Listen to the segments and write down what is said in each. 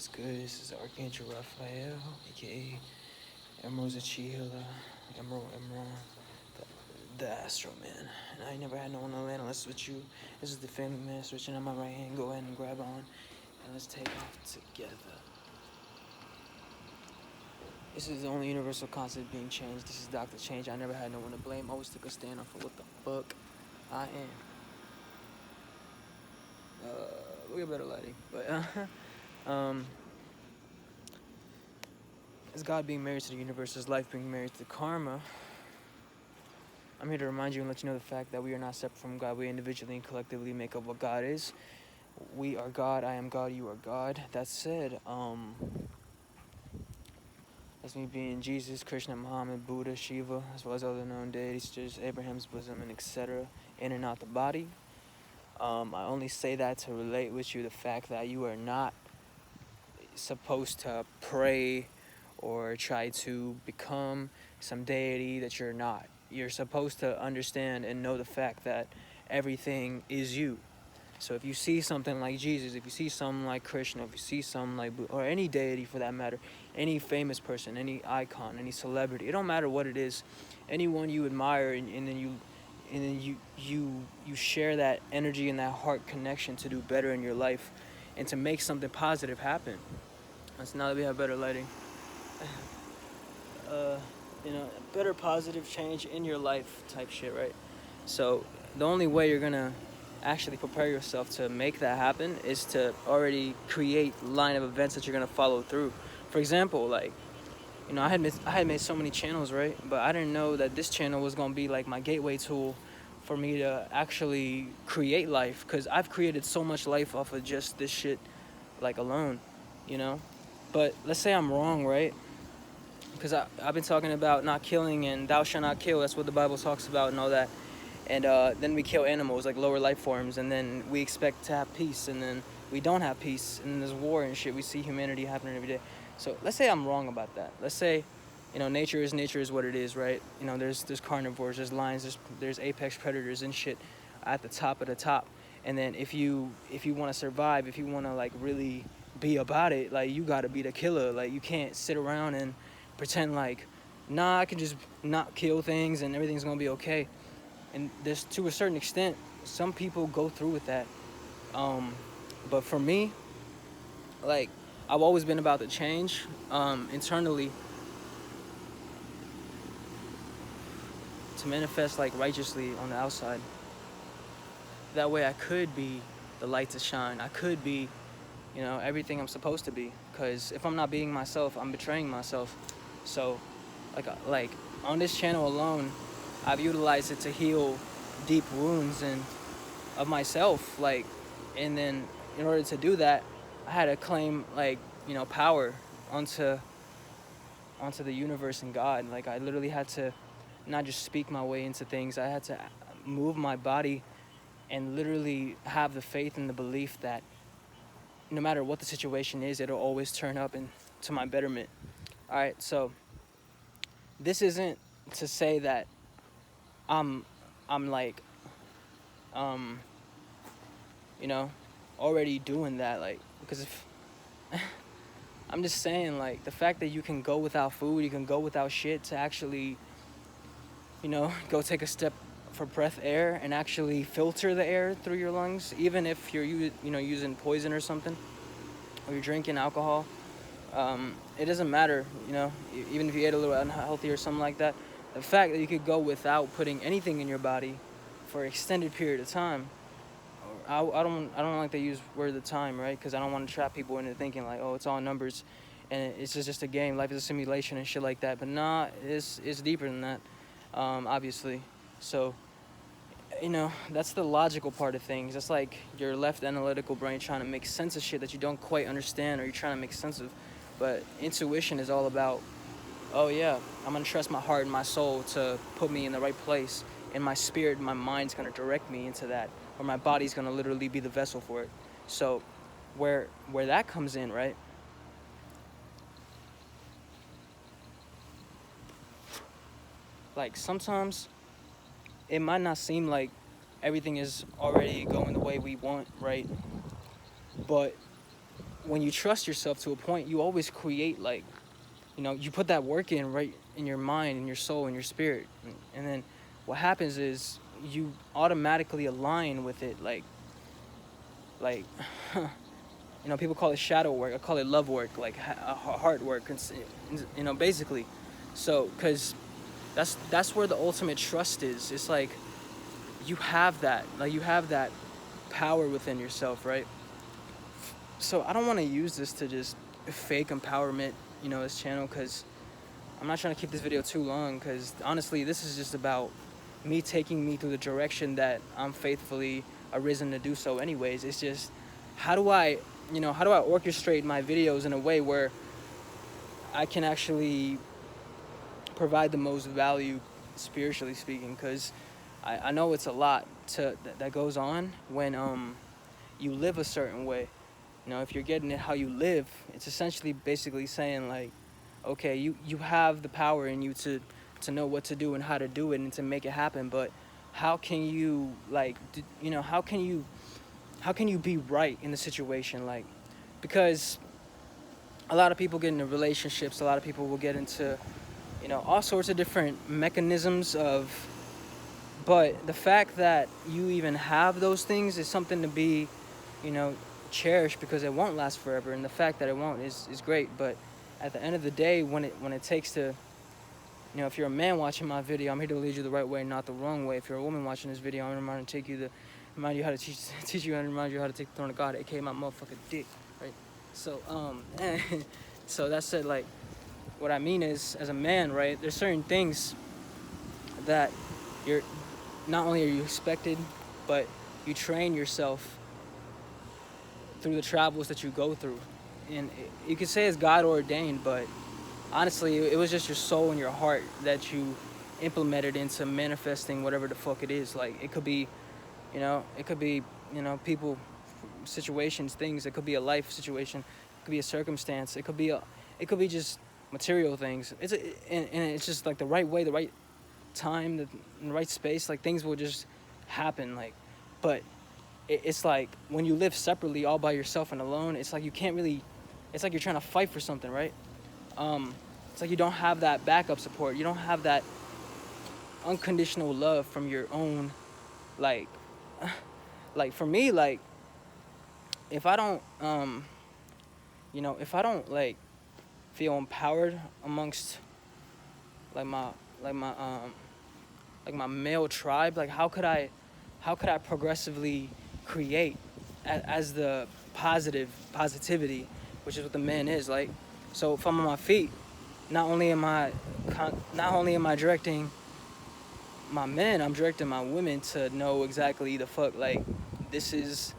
is good? This is Archangel Raphael, aka Emrall Emrall Imran, the Astro Man. And I never had no one to land unless with you. This is the family man switching on my right hand. Go ahead and grab on, and let's take off together. This is the only universal concept being changed. This is Dr. Change. I never had no one to blame. Always took a stand up for what the fuck I am. We'll get better lighting, but is God being married to the universe? Is life being married to karma? I'm here to remind you and let you know the fact that we are not separate from God. We individually and collectively make up what God is. We are God. I am God. You are God. That said, that's me being Jesus, Krishna, Muhammad, Buddha, Shiva, as well as other known deities, just Abraham's bosom, and etc. In and out the body. I only say that to relate with you the fact that you are not supposed to pray or try to become some deity that you're not. You're supposed to understand and know the fact that everything is you. So if you see something like Jesus, if you see something like Krishna, if you see something like Buddha, or any deity for that matter, any famous person, any icon, any celebrity, it don't matter what it is, anyone you admire, and then you share that energy and that heart connection to do better in your life and to make something positive happen. So now that we have better lighting, better positive change in your life type shit, right? So the only way you're gonna actually prepare yourself to make that happen is to already create line of events that you're gonna follow through. For example, like, I had made so many channels, right? But I didn't know that this channel was gonna be like my gateway tool for me to actually create life, because I've created so much life off of just this shit, like, alone, But let's say I'm wrong, right? Because I've been talking about not killing and thou shalt not kill. That's what the Bible talks about and all that. And then we kill animals, like lower life forms, and then we expect to have peace, and then we don't have peace, and there's war and shit. We see humanity happening every day. So let's say I'm wrong about that. Let's say, nature is what it is, right? There's carnivores, there's lions, there's apex predators and shit at the top of the top. And then if you want to survive, if you want to like really be about it, like, you got to be the killer. Like, you can't sit around and pretend like, nah, I can just not kill things and everything's gonna be okay. And there's, to a certain extent, some people go through with that. But for me, like, I've always been about the change internally to manifest like righteously on the outside. That way I could be the light to shine. I could be, everything I'm supposed to be. Because if I'm not being myself, I'm betraying myself. So, like on this channel alone, I've utilized it to heal deep wounds of myself, and then in order to do that, I had to claim power onto the universe and God. Like, I literally had to not just speak my way into things. I had to move my body and literally have the faith and the belief that no matter what the situation is, it'll always turn up to my betterment. All right, so this isn't to say that I'm already doing that, because if I'm just saying, like, the fact that you can go without food, you can go without shit to actually, go take a step for breath air and actually filter the air through your lungs, even if you're using poison or something, or you're drinking alcohol. It doesn't matter, even if you ate a little unhealthy or something like that. The fact that you could go without putting anything in your body for an extended period of time, I don't like to use word of time, right? Because I don't want to trap people into thinking like, oh, it's all numbers, and it's just a game. Life is a simulation and shit like that. But nah, it's deeper than that, obviously. So, that's the logical part of things. That's like your left analytical brain trying to make sense of shit that you don't quite understand, or you're trying to make sense of. But intuition is all about, oh yeah, I'm going to trust my heart and my soul to put me in the right place. And my spirit and my mind's going to direct me into that. Or my body's going to literally be the vessel for it. So where that comes in, right? Like, sometimes it might not seem like everything is already going the way we want, right? But when you trust yourself to a point, you always create, like, you know, you put that work in right in your mind, in your soul, in your spirit, and then what happens is you automatically align with it, like you know, people call it shadow work. I call it love work, like heart work, you know, basically. So, because that's where the ultimate trust is. It's like you have that, power within yourself, right? So I don't want to use this to just fake empowerment, you know, this channel, because I'm not trying to keep this video too long, because honestly, this is just about me taking me through the direction that I'm faithfully arisen to do so anyways. It's just, how do I orchestrate my videos in a way where I can actually provide the most value, spiritually speaking, because I know it's a lot that goes on when you live a certain way. You know, if you're getting it how you live, it's essentially basically saying, like, okay, you have the power in you to know what to do and how to do it and to make it happen, but how can you, like, how can you be right in the situation? Like, because a lot of people get into relationships, a lot of people will get into, you know, all sorts of different mechanisms of, but the fact that you even have those things is something to be, you know, cherished, because it won't last forever, and the fact that it won't is great. But at the end of the day, when it takes to, you know, if you're a man watching my video, I'm here to lead you the right way, not the wrong way. If you're a woman watching this video, I'm going to remind you how to teach you and remind you how to take the throne of God, aka my motherfucking dick, right? So so that's it. Like, what I mean is, as a man, right, there's certain things that you're not only are you expected, but you train yourself through the travels that you go through. And you could say it's God ordained, but honestly, it was just your soul and your heart that you implemented into manifesting whatever the fuck it is. Like, it could be, people, situations, things. It could be a life situation. It could be a circumstance. It could be just material things. And it's just like the right way, the right time, the right space. Like, things will just happen. Like, but it's like when you live separately, all by yourself and alone, it's like you can't really. It's like you're trying to fight for something, right? It's like you don't have that backup support. You don't have that unconditional love from your own, like for me, like, if I don't, like feel empowered amongst like my male tribe, like how could I progressively create as the positivity, which is what the man is like. So if I'm on my feet, not only am I directing my men, I'm directing my women to know exactly the fuck, like, this is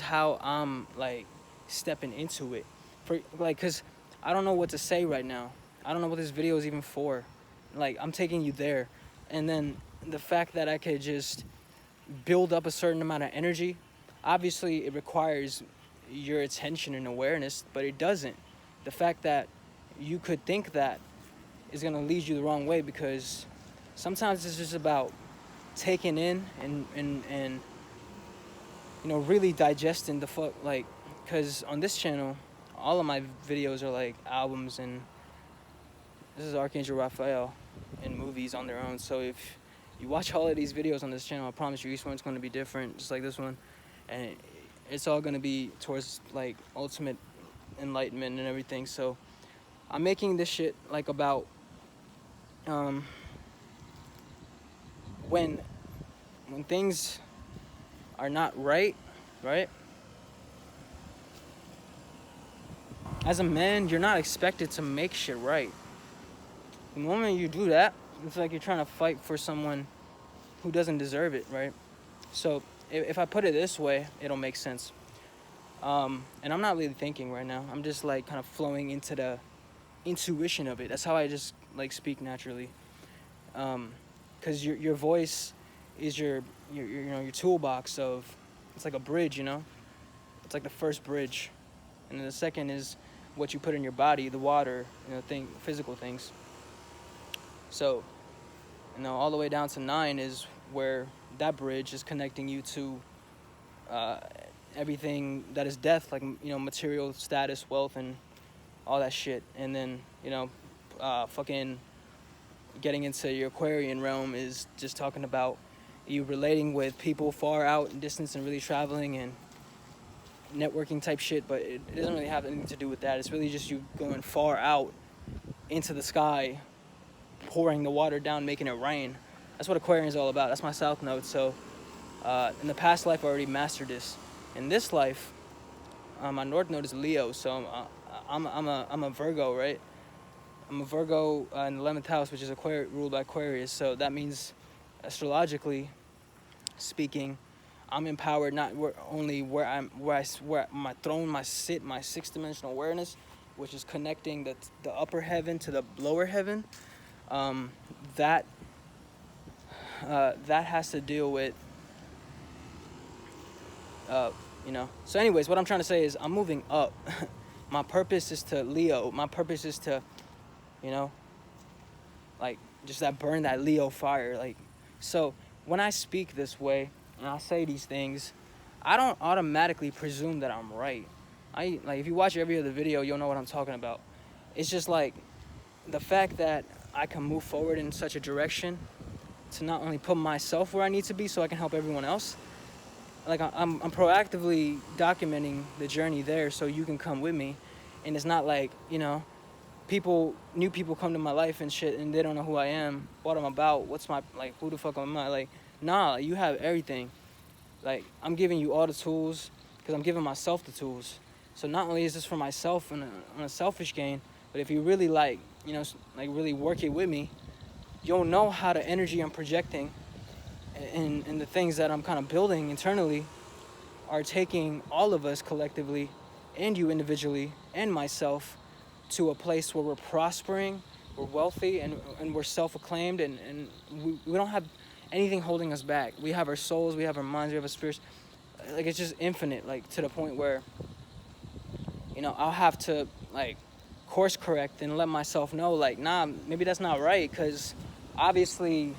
how I'm, like, stepping into it, for, like, because I don't know what to say right now. I don't know what this video is even for. Like, I'm taking you there, and then the fact that I could just build up a certain amount of energy, obviously it requires your attention and awareness, but it doesn't. The fact that you could think that is going to lead you the wrong way, because sometimes it's just about taking in and really digesting the fuck, like, because on this channel, all of my videos are like albums, and this is Archangel Raphael in movies on their own. So if you watch all of these videos on this channel, I promise you each one's going to be different, just like this one, and it's all going to be towards, like, ultimate enlightenment and everything. So I'm making this shit, like, about when things are not right. As a man, you're not expected to make shit right. The moment you do that, it's like you're trying to fight for someone who doesn't deserve it, right? So if I put it this way, it'll make sense. And I'm not really thinking right now. I'm just, like, kind of flowing into the intuition of it. That's how I just, like, speak naturally. Because your voice is your toolbox of, it's like a bridge, It's like the first bridge. And then the second is what you put in your body, the water, physical things. So, all the way down to 9 is where that bridge is connecting you to everything that is death, like, you know, material status, wealth, and all that shit. And then, you know, fucking getting into your Aquarian realm is just talking about you relating with people far out in distance and really traveling and networking type shit, but it doesn't really have anything to do with that. It's really just you going far out into the sky, pouring the water down, making it rain. That's what Aquarian is all about. That's my South Node. So in the past life, I already mastered this. In this life, my North Node is Leo, so I'm a Virgo, right? I'm a Virgo in the 11th house, which is ruled by Aquarius. So that means, astrologically speaking, I'm empowered not only where my throne, my sixth dimensional awareness, which is connecting the upper heaven to the lower heaven. That has to deal with, you know. So anyways, what I'm trying to say is I'm moving up. My purpose is to Leo. My purpose is to, you know, like, just that burn that Leo fire. Like, so when I speak this way and I say these things, I don't automatically presume that I'm right. Like, if you watch every other video, you'll know what I'm talking about. It's just like the fact that I can move forward in such a direction to not only put myself where I need to be so I can help everyone else. Like, I'm proactively documenting the journey there so you can come with me. And it's not like, you know, new people come to my life and shit and they don't know who I am, what I'm about, what's my, like, who the fuck am I? Like, nah, you have everything. Like, I'm giving you all the tools because I'm giving myself the tools. So not only is this for myself on a selfish gain, but if you really, like, you know, like, really work it with me, you'll know how the energy I'm projecting and the things that I'm kind of building internally are taking all of us collectively and you individually and myself to a place where we're prospering, we're wealthy, and we're self-acclaimed, and we don't have anything holding us back. We have our souls, we have our minds, we have our spirits. Like, it's just infinite, like, to the point where, you know, I'll have to, like, course correct and let myself know, like, nah, maybe that's not right, because obviously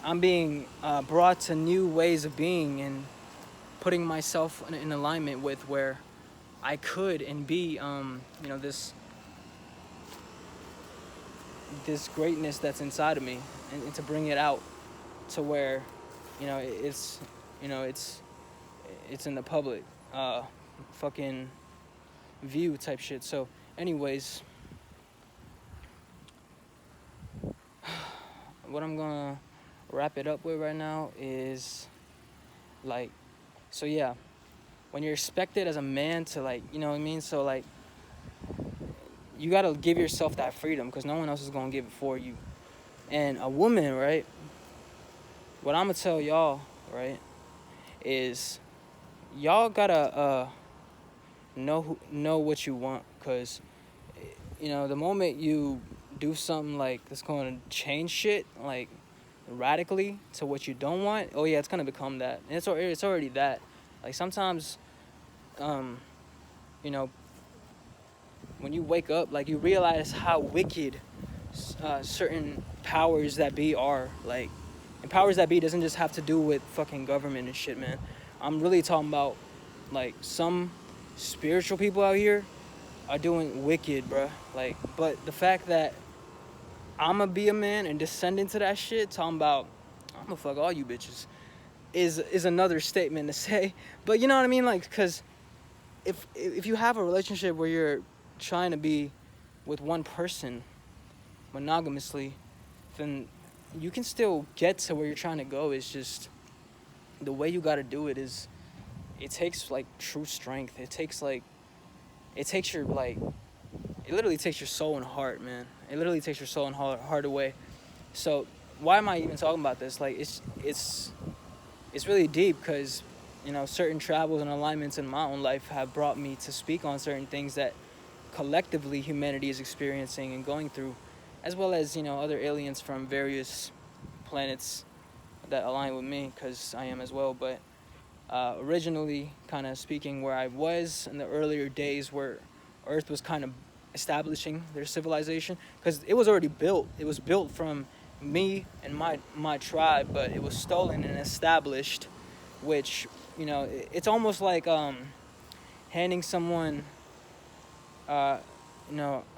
I'm being brought to new ways of being and putting myself in alignment with where I could and be, you know, this greatness that's inside of me, and to bring it out to where, you know, it's in the public fucking view type shit. So anyways, what I'm gonna wrap it up with right now is, like, so yeah, when you're expected as a man to, like, you know what I mean, so, like, you gotta give yourself that freedom because no one else is gonna give it for you. And a woman, right, what I'm gonna tell y'all, right, is y'all gotta know what you want, because, you know, the moment you do something like that's going to change shit, like, radically to what you don't want, oh yeah, it's gonna become that, and it's already that. Like, sometimes, you know, when you wake up, like, you realize how wicked certain powers that be are. Like, and powers that be doesn't just have to do with fucking government and shit, man. I'm really talking about, like, some spiritual people out here are doing wicked, bruh. Like, but the fact that I'ma be a man and descend into that shit, talking about I'ma fuck all you bitches, is another statement to say. But you know what I mean? Like, because if you have a relationship where you're trying to be with one person monogamously, then you can still get to where you're trying to go. It's just the way you got to do it is, it takes, like, true strength. It takes your, like, it literally takes your soul and heart, man. It literally takes your soul and heart away. So why am I even talking about this? Like, it's really deep, because, you know, certain travels and alignments in my own life have brought me to speak on certain things that collectively humanity is experiencing and going through, as well as, you know, other aliens from various planets that align with me, because I am as well. But originally, kind of speaking, where I was in the earlier days where Earth was kind of establishing their civilization, because it was already built. It was built from me and my tribe, but it was stolen and established, which, it's almost like handing someone, a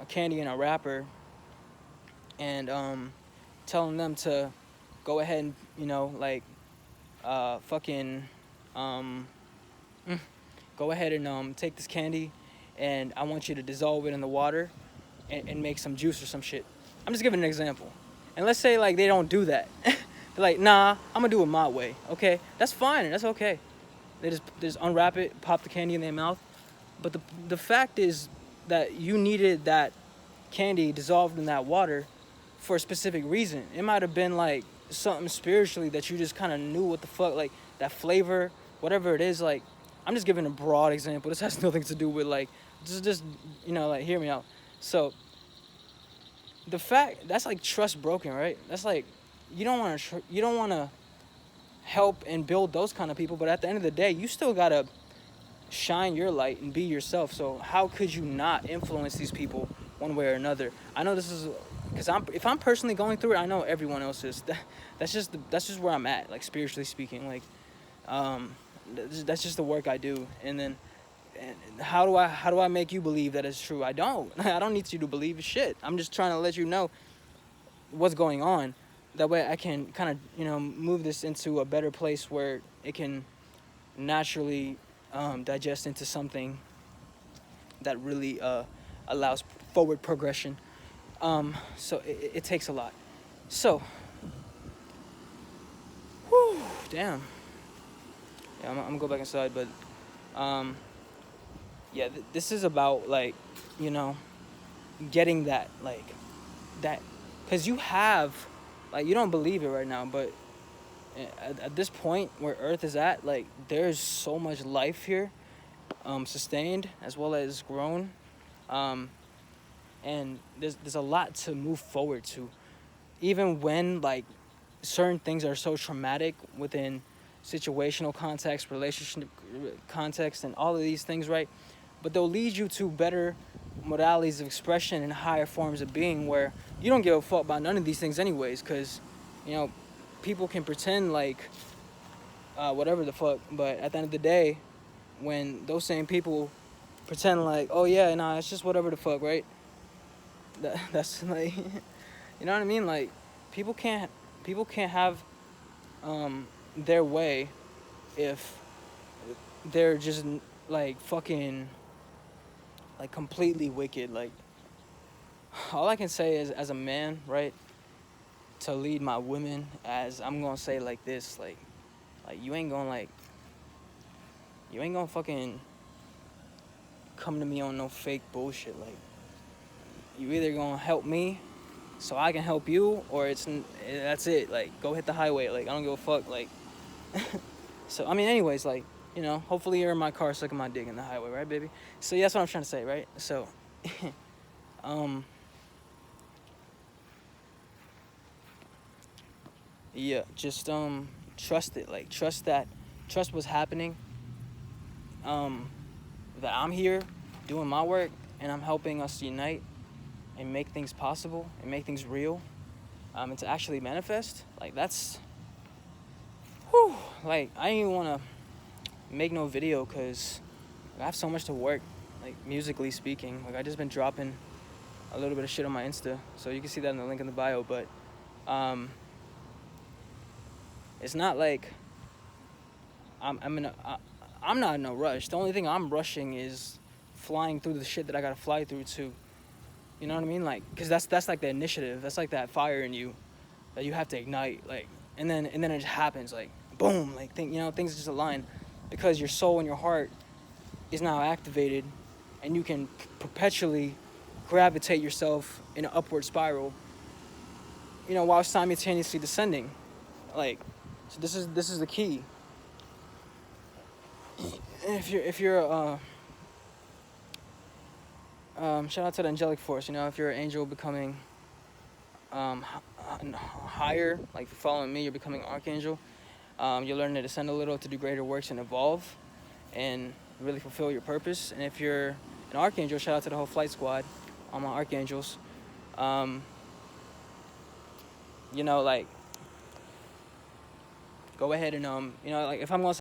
candy in a wrapper, and telling them to go ahead and, fucking, go ahead and take this candy, and I want you to dissolve it in the water and make some juice or some shit. I'm just giving an example. And let's say like they don't do that. They're like, nah, I'm gonna do it my way. Okay, that's fine. That's okay. They just unwrap it, pop the candy in their mouth. But the fact is that you needed that candy dissolved in that water for a specific reason. It might have been like something spiritually that you just kind of knew what the fuck, like that flavor, whatever it is. Like, I'm just giving a broad example. This has nothing to do with like, just like, hear me out. So the fact, that's like trust broken, right? That's like, you don't want to help and build those kind of people, but at the end of the day, you still gotta shine your light and be yourself. So how could you not influence these people one way or another? I know this is because if I'm personally going through it, I know everyone else is. That's just where I'm at, like spiritually speaking. Like, that's just the work I do. And then, how do I make you believe that it's true? I don't need you to believe shit. I'm just trying to let you know what's going on. That way I can kind of, move this into a better place where it can naturally digest into something that really allows forward progression. So it takes a lot. So, whew, damn. Yeah, I'm gonna go back inside, but yeah, this is about like, getting that, like, that, because you have, like, you don't believe it right now, but at this point where Earth is at, like, there's so much life here, sustained as well as grown, and there's a lot to move forward to, even when like certain things are so traumatic within situational context, relationship context, and all of these things, right? But they'll lead you to better modalities of expression and higher forms of being where you don't give a fuck about none of these things anyways, because people can pretend like whatever the fuck, but at the end of the day, when those same people pretend like, oh yeah, nah, it's just whatever the fuck, right? That's like, you know what I mean? Like, people can't have their way if they're just like fucking like completely wicked. Like, all I can say is, as a man, right, to lead my women, as I'm gonna say like this, like you ain't gonna fucking come to me on no fake bullshit. Like, you either gonna help me so I can help you, or that's it. Like, go hit the highway. Like, I don't give a fuck. Like, so I mean, anyways, like, hopefully you're in my car sucking my dick in the highway, right, baby? So yeah, that's what I'm trying to say, right? So, yeah, just trust it. Like, trust what's happening. That I'm here doing my work and I'm helping us unite and make things possible and make things real, and to actually manifest. Like, that's, whew, like, I didn't even want to make no video because I have so much to work, like, musically speaking. Like, I just been dropping a little bit of shit on my Insta, so you can see that in the link in the bio. But it's not like I'm not in no rush. The only thing I'm rushing is flying through the shit that I gotta fly through too. You know what I mean? Like, because that's like the initiative. That's like that fire in you that you have to ignite. Like, and then it just happens. Like, boom. Like, things just align because your soul and your heart is now activated, and you can perpetually gravitate yourself in an upward spiral. While simultaneously descending. Like, so this is the key. If you're shout out to the angelic force. If you're an angel becoming higher, like following me, you're becoming an archangel. You're learning to descend a little to do greater works and evolve and really fulfill your purpose. And if you're an archangel, shout out to the whole flight squad, all my archangels. Like, go ahead and like, if I'm gonna